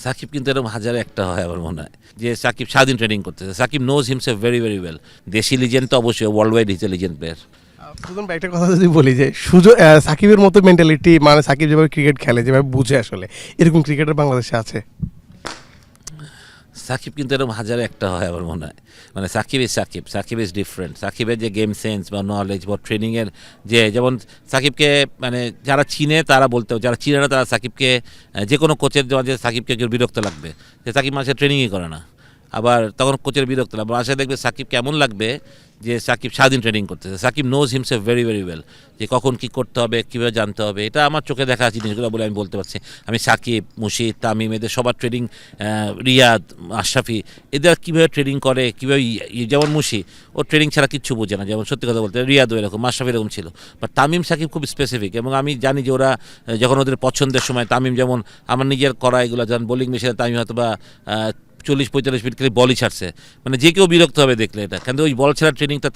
সাকিব কিন্তু এরকম হাজারে একটা হয় আমার মনে হয় যে সাকিব সারাদিন ট্রেনিং করতেছে। Shakib knows himself very very well. দেশি লিজেন্ড তো অবশ্যই, world wide his a legend player. Sujon ভাই একটা কথা যদি বলি যে সাকিবের মতো মেন্টালিটি, মানে সাকিব যেভাবে ক্রিকেট খেলে, যেভাবে বুঝে আসলে, এরকম ক্রিকেটার বাংলাদেশে আছে? সাকিব কিন্তু এরকম হাজারে একটা হয় আমার মনে হয়। মানে সাকিব ইজ ডিফারেন্ট। সাকিবের যে গেম সেন্স বা নলেজ বা ট্রেনিংয়ের যে, যেমন সাকিবকে মানে যারা চিনে তারা বলতে, যারা চিনে না তারা সাকিবকে যে কোনো কোচের মাঝে সাকিবকে কেউ বিরক্ত লাগবে যে সাকিব মাসে ট্রেনিংই করে না। আবার তখন কোচের বিরক্ত লাগবে, মাসে দেখবে সাকিব কেমন লাগবে যে সাকিব সারাদিন ট্রেনিং করতেছে। Shakib knows himself very very well, যে কখন কী করতে হবে, কীভাবে জানতে হবে। এটা আমার চোখে দেখা জিনিসগুলো বলে আমি বলতে পারছি। আমি সাকিব, মুশিদ, তামিম এদের সবার ট্রেনিং, রিয়াদ, আশরাফি, এদের কীভাবে ট্রেনিং করে, কীভাবে যেমন মুশি ও ট্রেনিং ছাড়া কিচ্ছু বোঝে না, যেমন সত্যি কথা বলতে রিয়াদও এরকম, আশরাফি এরকম ছিল। বাট তামিম সাকিব খুব স্পেসিফিক, এবং আমি জানি যে ওরা যখন ওদের পছন্দের সময়, তামিম যেমন আমার নিজের করা এগুলো, যেমন বোলিং মেশিনে তামিম হয়তো বা 40-45 মিনিট খালি বলই ছাড়ছে, মানে যে কেউ বিরক্ত হবে দেখলে এটা। কিন্তু ওই বল ছাড়ার ট্রেনিংটা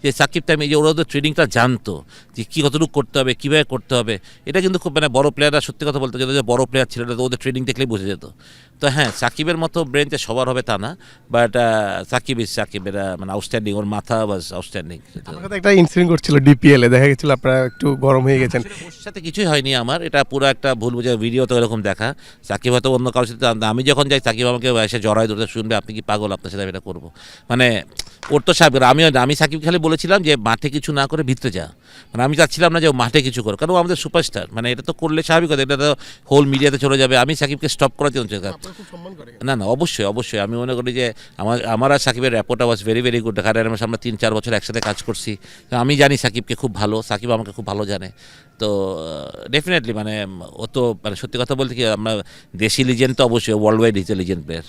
যে সাকিব টাইম, এই যে ওরা ওদের ট্রেনিংটা জানতো যে কী কতটুকু করতে হবে, কীভাবে করতে হবে। এটা কিন্তু খুব মানে বড় প্লেয়াররা সত্যি কথা বলতে, যে বড় প্লেয়ার ছিল তো ওদের ট্রেনিং দেখলেই বুঝে যেত। তো হ্যাঁ, সাকিবের মতো ব্রেন যে সবার হবে তা না, বাট সাকিব এরা মানে আউটস্ট্যান্ডিং, ওর মাথা ওয়াজ আউটস্ট্যান্ডিং। একটা ইনসিডেন্ট করছিল ডিপিএল এ, দেখা গেছিল আপনারা একটু গরম হয়ে গেছেন। ওর সাথে কিছুই হয়নি আমার, এটা পুরো একটা ভুল বোঝা। ভিডিও তো এরকম দেখা, সাকিব হয়তো অন্য কারোর সাথে, আমি যখন যাই সাকিব আমাকে এসে জড়াই ধরতে, শুনবে আপনি কি পাগল, আপনার সাথে আমি এটা করবো। মানে ওর তো সাহেব, আমি সাকিব খালি বলেছিলাম যে মাঠে কিছু না করে ভিতরে যা। মানে আমি চাচ্ছিলাম না যে ও মাঠে কিছু করো, কারণ ও আমাদের সুপারস্টার, মানে এটা তো করলে স্বাভাবিক কথা, এটা তো হোল মিডিয়াতে চলে যাবে। আমি সাকিবকে স্টপ করার জন্য না না, অবশ্যই অবশ্যই আমি মনে করি যে আমার আর সাকিবের র্যাপোটা ওয়াজ ভেরি ভেরি গুড। কারণ আমরা 3-4 বছর একসাথে কাজ করছি, আমি জানি সাকিবকে খুব ভালো, সাকিব আমাকে খুব ভালো জানে। তো ডেফিনেটলি মানে ও তো মানে সত্যি কথা বলতে কি, আমরা দেশি লিজেন্ড তো অবশ্যই, world wide his a legend player.